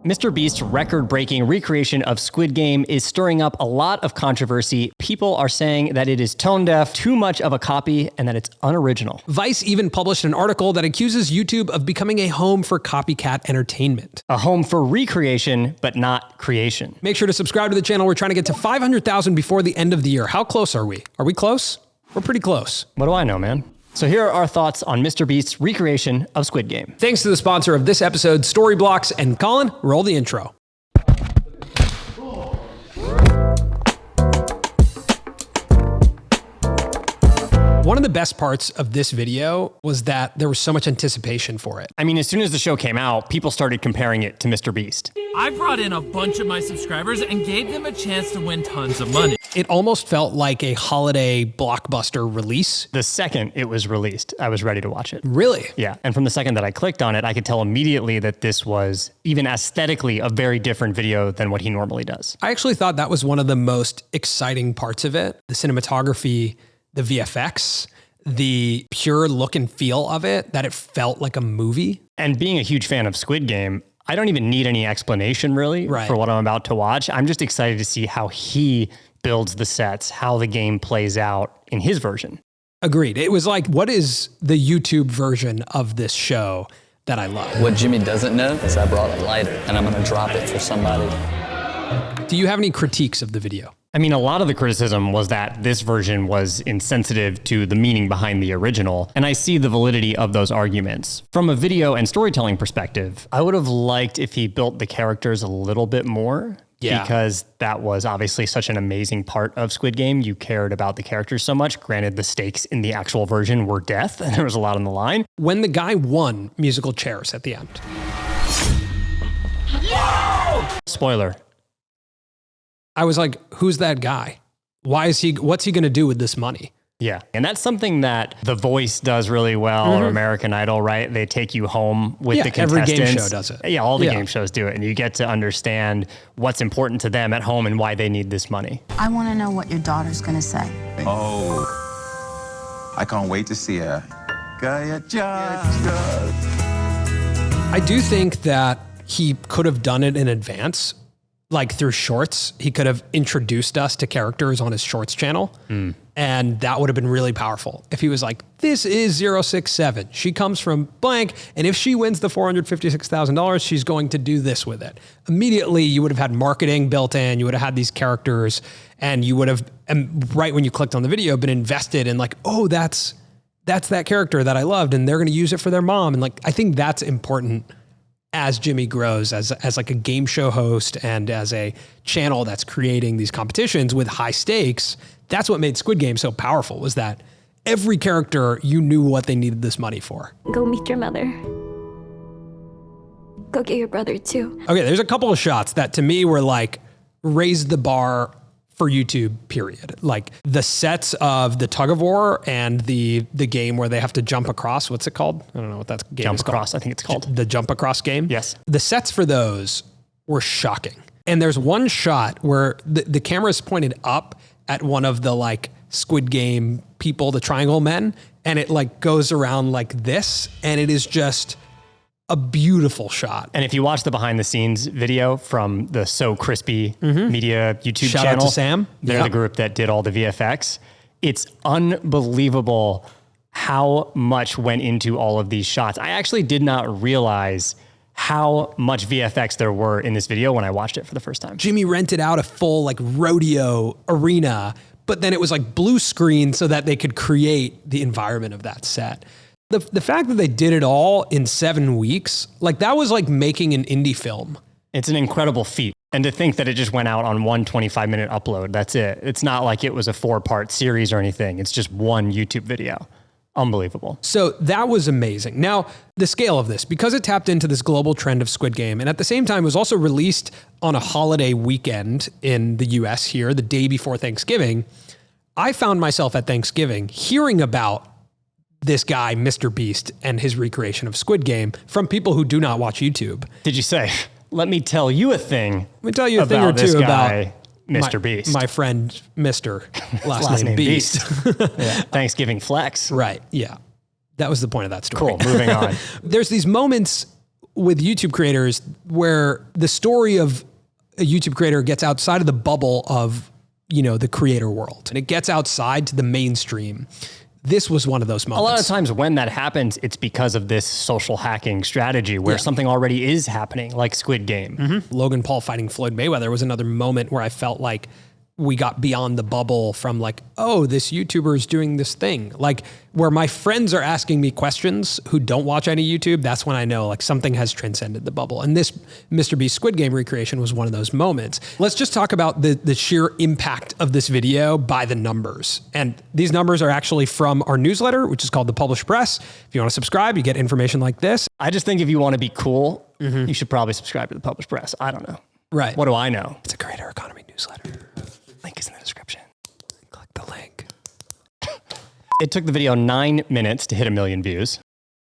MrBeast's record-breaking recreation of Squid Game is stirring up a lot of controversy. People are saying that it is tone-deaf, too much of a copy, and that it's unoriginal. Vice even published an article that accuses YouTube of becoming a home for copycat entertainment. A home for recreation, but not creation. Make sure to subscribe to the channel. We're trying to get to 500,000 before the end of the year. How close are we? Are we close? We're pretty close. What do I know, man? So here are our thoughts on MrBeast's recreation of Squid Game. Thanks to the sponsor of this episode, Storyblocks, and Colin, roll the intro. One of the best parts of this video was that there was so much anticipation for it. I mean, as soon as the show came out, people started comparing it to MrBeast. I brought in a bunch of my subscribers and gave them a chance to win tons of money. It almost felt like a holiday blockbuster release. The second it was released, I was ready to watch it. Really? Yeah, and from the second that I clicked on it, I could tell immediately that this was, even aesthetically, a very different video than what he normally does. I actually thought that was one of the most exciting parts of it. The cinematography, the VFX, the pure look and feel of it, that it felt like a movie. And being a huge fan of Squid Game, I don't even need any explanation really for what I'm about to watch. I'm just excited to see how he builds the sets, how the game plays out in his version. Agreed. It was like, what is the YouTube version of this show that I love? What Jimmy doesn't know is I brought a lighter and I'm gonna drop it for somebody. Do you have any critiques of the video? I mean, a lot of the criticism was that this version was insensitive to the meaning behind the original, and I see the validity of those arguments. From a video and storytelling perspective, I would have liked if he built the characters a little bit more, because that was obviously such an amazing part of Squid Game. You cared about the characters so much. Granted, the stakes in the actual version were death, and there was a lot on the line. When the guy won musical chairs at the end. Spoiler. I was like, who's that guy? What's he going to do with this money? Yeah. And that's something that The Voice does really well, or American Idol, right? They take you home with the contestants. Every game show does it. Yeah, all the game shows do it. And you get to understand what's important to them at home and why they need this money. I want to know what your daughter's going to say. Oh, I can't wait to see her. I do think that he could have done it in advance. Like through shorts, he could have introduced us to characters on his shorts channel. And that would have been really powerful. If he was like, this is 067. She comes from blank. And if she wins the $456,000, she's going to do this with it. Immediately, you would have had marketing built in. You would have had these characters. And you would have, right when you clicked on the video, been invested in like, oh, that's that character that I loved. And they're going to use it for their mom. And like, I think that's important as Jimmy grows as like a game show host and as a channel that's creating these competitions with high stakes. That's what made Squid Game so powerful, was that every character, you knew what they needed this money for. Go meet your mother. Go get your brother too. Okay, there's a couple of shots that to me were like, raised the bar for YouTube, period. Like the sets of the tug of war and the game where they have to jump across. What's it called? I don't know what that game Jump is called. Across, I think it's called. The jump across game? Yes. The sets for those were shocking. And there's one shot where the camera is pointed up at one of the like Squid Game people, the triangle men, and it like goes around like this, and it is just a beautiful shot. And if you watch the behind the scenes video from the So Crispy Media YouTube Shout channel, out to Sam. They're the group that did all the VFX. It's unbelievable how much went into all of these shots. I actually did not realize how much VFX there were in this video when I watched it for the first time. Jimmy rented out a full like rodeo arena, but then it was like blue screen so that they could create the environment of that set. The fact that they did it all in 7 weeks, like that was like making an indie film. It's an incredible feat. And to think that it just went out on one 25-minute upload, that's it. It's not like it was a 4-part series or anything. It's just one YouTube video. Unbelievable. So that was amazing. Now, the scale of this, because it tapped into this global trend of Squid Game, and at the same time was also released on a holiday weekend in the US here, the day before Thanksgiving, I found myself at Thanksgiving hearing about this guy, MrBeast, and his recreation of Squid Game from people who do not watch YouTube. Did you say, let me tell you a thing? Let me tell you a thing or two about MrBeast. My friend, Mr. Last name Beast. Yeah. Thanksgiving flex. Right. Yeah. That was the point of that story. Cool. Moving on. There's these moments with YouTube creators where the story of a YouTube creator gets outside of the bubble of, the creator world and it gets outside to the mainstream. This was one of those moments. A lot of times when that happens, it's because of this social hacking strategy where something already is happening, like Squid Game. Logan Paul fighting Floyd Mayweather was another moment where I felt like we got beyond the bubble from like, oh, this YouTuber is doing this thing. Like where my friends are asking me questions who don't watch any YouTube, that's when I know like something has transcended the bubble. And this MrBeast Squid Game recreation was one of those moments. Let's just talk about the sheer impact of this video by the numbers. And these numbers are actually from our newsletter, which is called The Published Press. If you want to subscribe, you get information like this. I just think if you want to be cool, you should probably subscribe to The Published Press. I don't know. Right. What do I know? It's a creator economy newsletter. Link is in the description. Click the link. It took the video 9 minutes to hit 1 million views.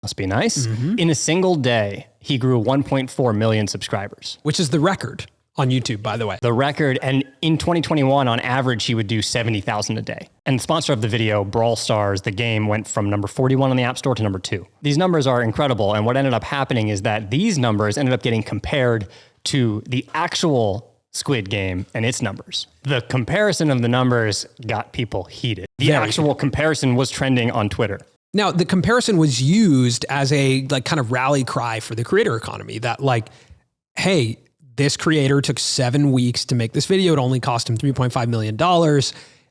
Must be nice. In a single day, he grew 1.4 million subscribers. Which is the record on YouTube, by the way. The record, and in 2021, on average, he would do 70,000 a day. And the sponsor of the video, Brawl Stars, the game, went from number 41 on the App Store to number 2. These numbers are incredible, and what ended up happening is that these numbers ended up getting compared to the actual Squid Game and its numbers. The comparison of the numbers got people heated. The actual comparison was trending on Twitter. Now, the comparison was used as a like kind of rally cry for the creator economy that like, hey, this creator took 7 weeks to make this video. It only cost him $3.5 million.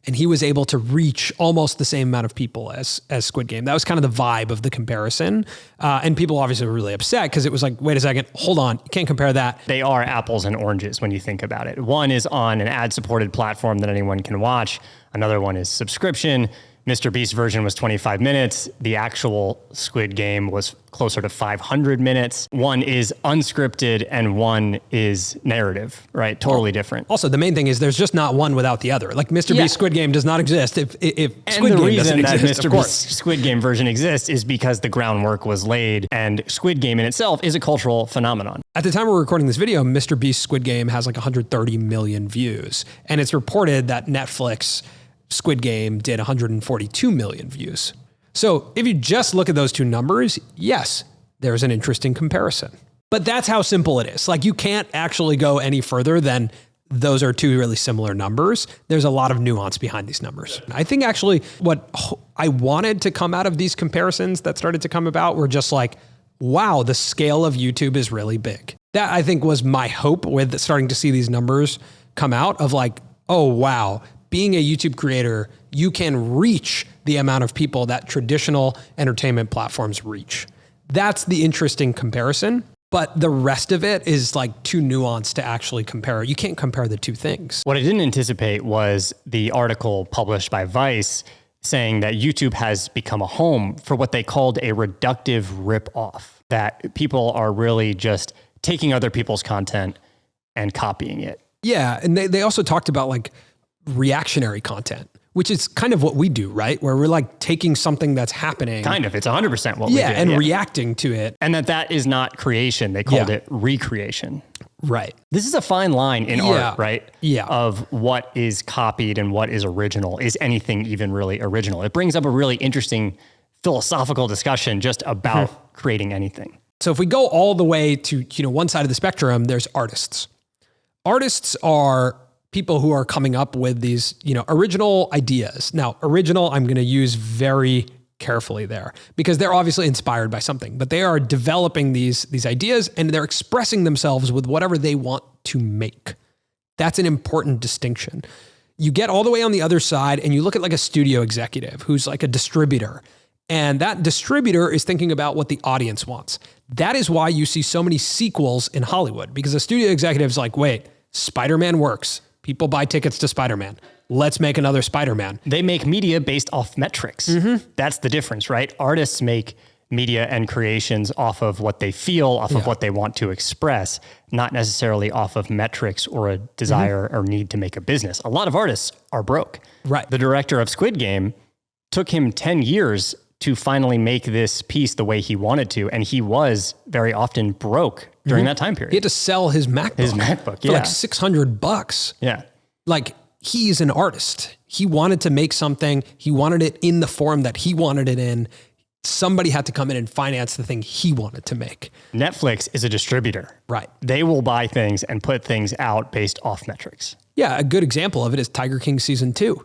And he was able to reach almost the same amount of people as Squid Game. That was kind of the vibe of the comparison. And people obviously were really upset because it was like, wait a second, hold on, you can't compare that. They are apples and oranges when you think about it. One is on an ad-supported platform that anyone can watch. Another one is subscription. MrBeast version was 25 minutes. The actual Squid Game was closer to 500 minutes. One is unscripted and one is narrative, right? Totally different. Also, the main thing is there's just not one without the other. Like MrBeast Squid Game does not exist if Squid Game doesn't exist, of course. MrBeast Squid Game version exists is because the groundwork was laid, and Squid Game in itself is a cultural phenomenon. At the time we're recording this video, MrBeast Squid Game has like 130 million views. And it's reported that Netflix Squid Game did 142 million views. So if you just look at those two numbers, yes, there's an interesting comparison. But that's how simple it is. Like you can't actually go any further than those are two really similar numbers. There's a lot of nuance behind these numbers. I think actually what I wanted to come out of these comparisons that started to come about were just like, wow, the scale of YouTube is really big. That I think was my hope with starting to see these numbers come out of like, oh, wow, being a YouTube creator, you can reach the amount of people that traditional entertainment platforms reach. That's the interesting comparison, but the rest of it is like too nuanced to actually compare. You can't compare the two things. What I didn't anticipate was the article published by Vice saying that YouTube has become a home for what they called a reductive rip-off, that people are really just taking other people's content and copying it. Yeah, and they also talked about like reactionary content, which is kind of what we do, right? Where we're like taking something that's happening. Kind of, it's 100% what we do. And reacting to it. And that is not creation. They called it recreation. Right. This is a fine line in art, right? Yeah. Of what is copied and what is original. Is anything even really original? It brings up a really interesting philosophical discussion just about creating anything. So if we go all the way to, one side of the spectrum, there's artists. Artists are people who are coming up with these, original ideas. Now, original, I'm going to use very carefully there because they're obviously inspired by something, but they are developing these ideas and they're expressing themselves with whatever they want to make. That's an important distinction. You get all the way on the other side and you look at like a studio executive who's like a distributor, and that distributor is thinking about what the audience wants. That is why you see so many sequels in Hollywood, because a studio executive is like, wait, Spider-Man works. People buy tickets to Spider-Man. Let's make another Spider-Man. They make media based off metrics. That's the difference, right? Artists make media and creations off of what they feel, off of what they want to express, not necessarily off of metrics or a desire or need to make a business. A lot of artists are broke. Right. The director of Squid Game took him 10 years to finally make this piece the way he wanted to. And he was very often broke during that time period. He had to sell his MacBook. For like $600. Yeah. Like he's an artist. He wanted to make something. He wanted it in the form that he wanted it in. somebody had to come in and finance the thing he wanted to make. Netflix is a distributor. Right. They will buy things and put things out based off metrics. Yeah, a good example of it is Tiger King season 2.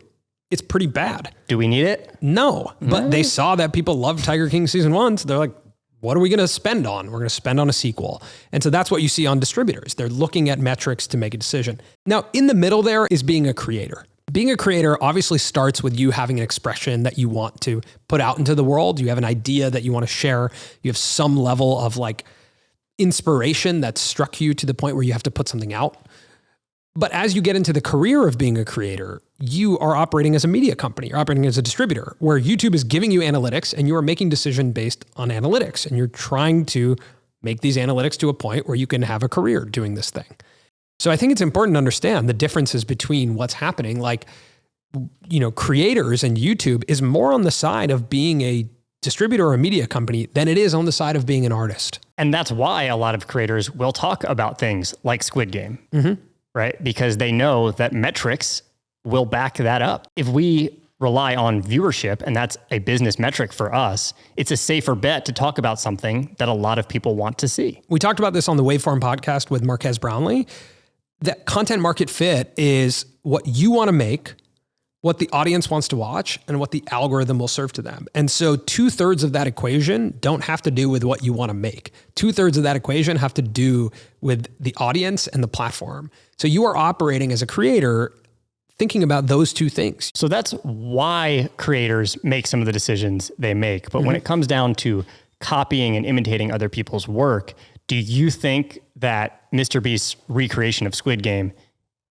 It's pretty bad. Do we need it? No, but they saw that people loved Tiger King season 1, so they're like, what are we going to spend on? We're going to spend on a sequel. And so that's what you see on distributors. They're looking at metrics to make a decision. Now, in the middle there is being a creator. Being a creator obviously starts with you having an expression that you want to put out into the world. You have an idea that you want to share. You have some level of like inspiration that struck you to the point where you have to put something out. But as you get into the career of being a creator, you are operating as a media company, you're operating as a distributor, where YouTube is giving you analytics and you are making decisions based on analytics. And you're trying to make these analytics to a point where you can have a career doing this thing. So I think it's important to understand the differences between what's happening. Like, you know, creators and YouTube is more on the side of being a distributor or a media company than it is on the side of being an artist. And that's why a lot of creators will talk about things like Squid Game, right? Because they know that metrics will back that up. If we rely on viewership, and that's a business metric for us, it's a safer bet to talk about something that a lot of people want to see. We talked about this on the Waveform podcast with Marquez Brownlee. That content market fit is what you want to make, what the audience wants to watch, and what the algorithm will serve to them. And so 2/3 of that equation don't have to do with what you want to make. 2/3 of that equation have to do with the audience and the platform. So you are operating as a creator thinking about those two things. So that's why creators make some of the decisions they make. But when it comes down to copying and imitating other people's work, do you think that MrBeast's recreation of Squid Game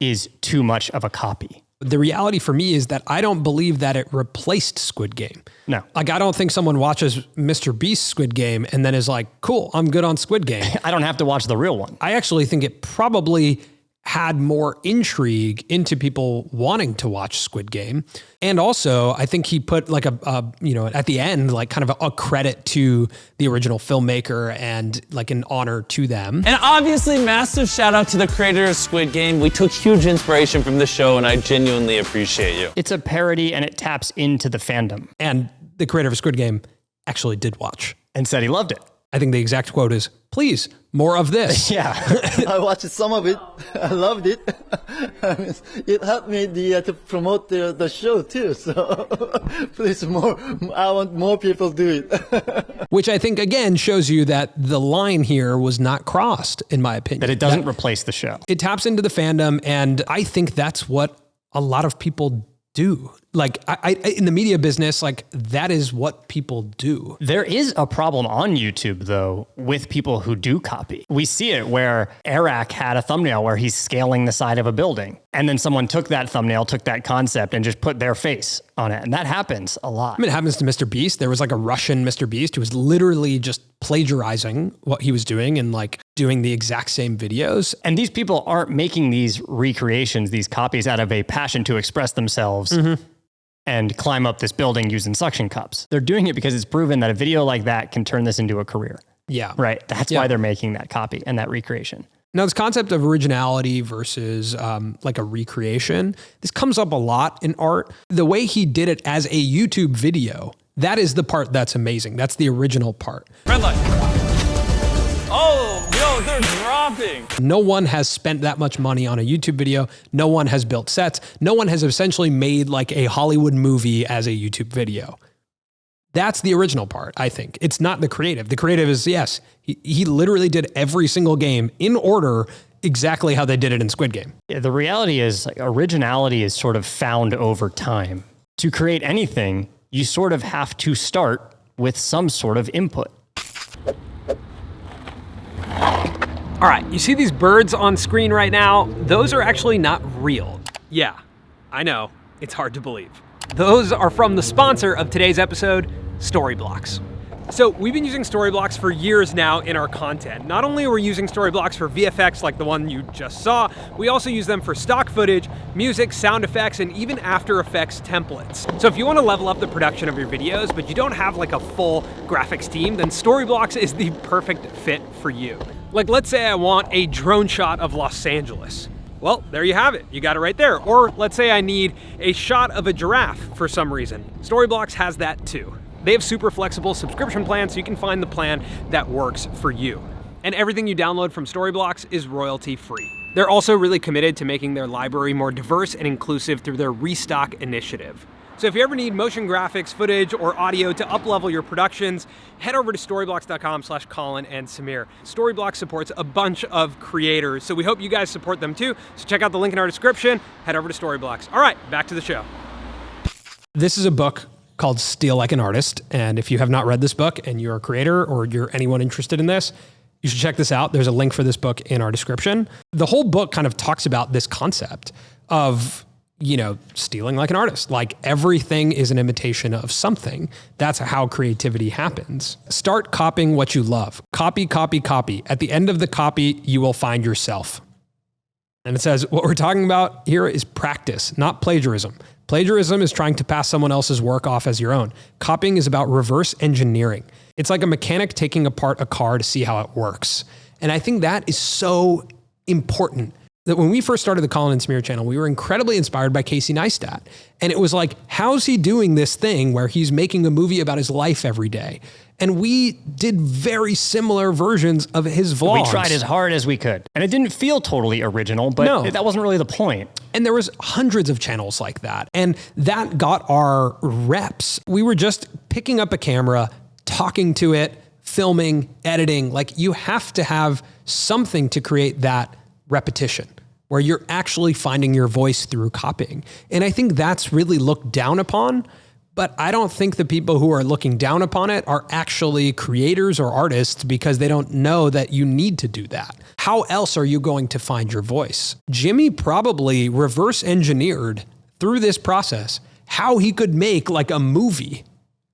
is too much of a copy? The reality for me is that I don't believe that it replaced Squid Game. No. Like, I don't think someone watches MrBeast's Squid Game and then is like, cool, I'm good on Squid Game. I don't have to watch the real one. I actually think it probably had more intrigue into people wanting to watch Squid Game. And also, I think he put like at the end, like kind of a credit to the original filmmaker and like an honor to them. And obviously, massive shout out to the creator of Squid Game. We took huge inspiration from the show, and I genuinely appreciate you. It's a parody and it taps into the fandom. And the creator of Squid Game actually did watch. And said he loved it. I think the exact quote is, please, more of this. Yeah. I watched some of it. I loved it. It helped me to promote the show too. So please, more. I want more people to do it. Which I think, again, shows you that the line here was not crossed, in my opinion. That it doesn't replace the show. It taps into the fandom, and I think that's what a lot of people do. Like, I in the media business, like, that is what people do. There is a problem on YouTube, though, with people who do copy. We see it where Eric had a thumbnail where he's scaling the side of a building. And then someone took that thumbnail, took that concept, and just put their face on it. And that happens a lot. I mean, it happens to MrBeast. There was like a Russian MrBeast who was literally just plagiarizing what he was doing and like doing the exact same videos. And these people aren't making these recreations, these copies out of a passion to express themselves and climb up this building using suction cups. They're doing it because it's proven that a video like that can turn this into a career. Yeah. Right. That's why they're making that copy and that recreation. Now, this concept of originality versus like a recreation, this comes up a lot in art. The way he did it as a YouTube video, that is the part that's amazing. That's the original part. Red light. Oh, yo, they're dropping. No one has spent that much money on a YouTube video. No one has built sets. No one has essentially made like a Hollywood movie as a YouTube video. That's the original part, I think. It's not the creative. The creative is, yes, he literally did every single game in order exactly how they did it in Squid Game. Yeah, the reality is, like, originality is sort of found over time. To create anything, you sort of have to start with some sort of input. All right, you see these birds on screen right now? Those are actually not real. Yeah, I know. It's hard to believe. Those are from the sponsor of today's episode, Storyblocks. So we've been using Storyblocks for years now in our content. Not only are we using Storyblocks for VFX like the one you just saw, we also use them for stock footage, music, sound effects, and even After Effects templates. So if you want to level up the production of your videos, but you don't have like a full graphics team, then Storyblocks is the perfect fit for you. Like, let's say I want a drone shot of Los Angeles. Well, there you have it. You got it right there. Or let's say I need a shot of a giraffe for some reason. Storyblocks has that too. They have super flexible subscription plans, so you can find the plan that works for you. And everything you download from Storyblocks is royalty-free. They're also really committed to making their library more diverse and inclusive through their Restock initiative. So if you ever need motion graphics, footage, or audio to up-level your productions, head over to storyblocks.com/Colin and Samir. Storyblocks supports a bunch of creators, so we hope you guys support them too. So check out the link in our description, head over to Storyblocks. All right, back to the show. This is a book called Steal Like an Artist, and if you have not read this book and you're a creator or you're anyone interested in this, you should check this out. There's a link for this book in our description. The whole book kind of talks about this concept of, you know, stealing like an artist. Like everything is an imitation of something. That's how creativity happens. Start copying what you love. Copy, copy, copy. At the end of the copy, you will find yourself. And it says, what we're talking about here is practice, not plagiarism. Plagiarism is trying to pass someone else's work off as your own. Copying is about reverse engineering. It's like a mechanic taking apart a car to see how it works. And I think that is so important. That when we first started the Colin and Samir channel, we were incredibly inspired by Casey Neistat. And it was like, how's he doing this thing where he's making a movie about his life every day? And we did very similar versions of his vlogs. We tried as hard as we could. And it didn't feel totally original, but that wasn't really the point. And there was hundreds of channels like that. And that got our reps. We were just picking up a camera, talking to it, filming, editing. Like you have to have something to create that repetition where you're actually finding your voice through copying. And I think that's really looked down upon, but I don't think the people who are looking down upon it are actually creators or artists because they don't know that you need to do that. How else are you going to find your voice? Jimmy probably reverse engineered through this process how he could make like a movie.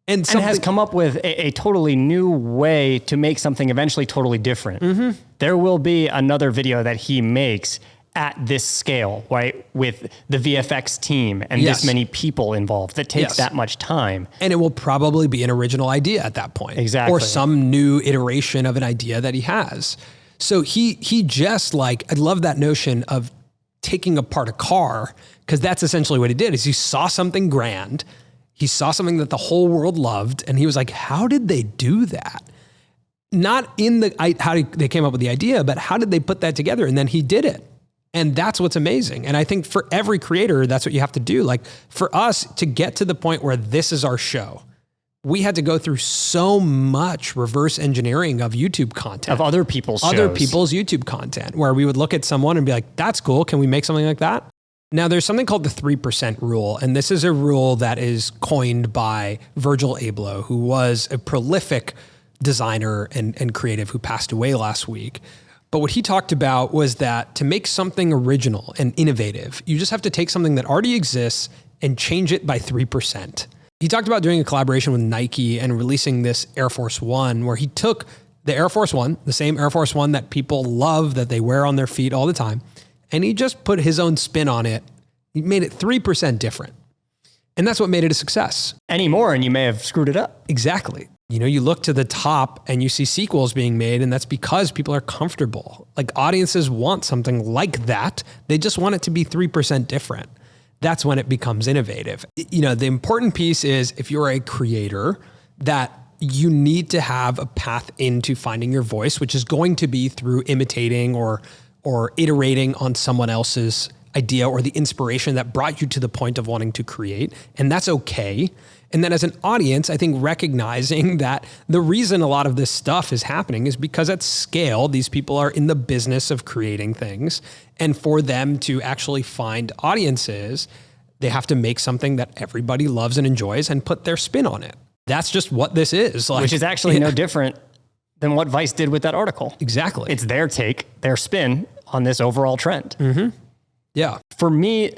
And has come up with a totally new way to make something eventually totally different. Mm-hmm. There will be another video that he makes at this scale, right? With the VFX team and this many people involved that takes that much time. And it will probably be an original idea at that point. Exactly. Or some new iteration of an idea that he has. So he just like, I love that notion of taking apart a car, because that's essentially what he did is he saw something grand. He saw something that the whole world loved, and he was like, how did they do that? Not in how they came up with the idea, but how did they put that together? And then he did it. And that's what's amazing. And I think for every creator, that's what you have to do. Like for us to get to the point where this is our show, we had to go through so much reverse engineering of YouTube content. Of other people's shows. Other people's YouTube content, where we would look at someone and be like, that's cool. Can we make something like that? Now, there's something called the 3% rule, and this is a rule that is coined by Virgil Abloh, who was a prolific designer and creative who passed away last week. But what he talked about was that to make something original and innovative, you just have to take something that already exists and change it by 3%. He talked about doing a collaboration with Nike and releasing this Air Force One, where he took the Air Force One, the same Air Force One that people love, that they wear on their feet all the time, and he just put his own spin on it. He made it 3% different. And that's what made it a success. Any more and you may have screwed it up. Exactly. You know, you look to the top and you see sequels being made, and that's because people are comfortable. Like audiences want something like that. They just want it to be 3% different. That's when it becomes innovative. You know, the important piece is if you're a creator, that you need to have a path into finding your voice, which is going to be through imitating or iterating on someone else's idea or the inspiration that brought you to the point of wanting to create. And that's okay. And then as an audience, I think recognizing that the reason a lot of this stuff is happening is because at scale, these people are in the business of creating things. And for them to actually find audiences, they have to make something that everybody loves and enjoys and put their spin on it. That's just what this is. Like, which is actually no different than what Vice did with that article. Exactly. It's their take, their spin on this overall trend. Mm-hmm. Yeah. For me,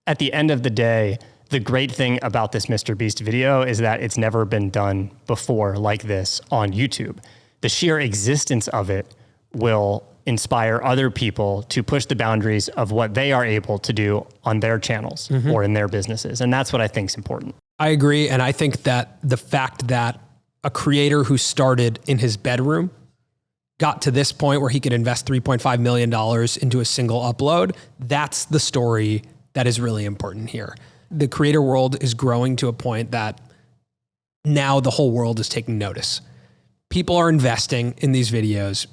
at the end of the day, the great thing about this MrBeast video is that it's never been done before like this on YouTube. The sheer existence of it will inspire other people to push the boundaries of what they are able to do on their channels or in their businesses. And that's what I think is important. I agree. And I think that the fact that a creator who started in his bedroom got to this point where he could invest $3.5 million into a single upload, that's the story that is really important here. The creator world is growing to a point that now the whole world is taking notice. People are investing in these videos.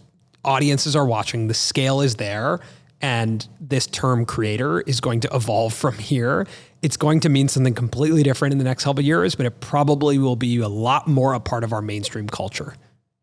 Audiences are watching. The scale is there. And this term creator is going to evolve from here. It's going to mean something completely different in the next couple of years, but it probably will be a lot more a part of our mainstream culture.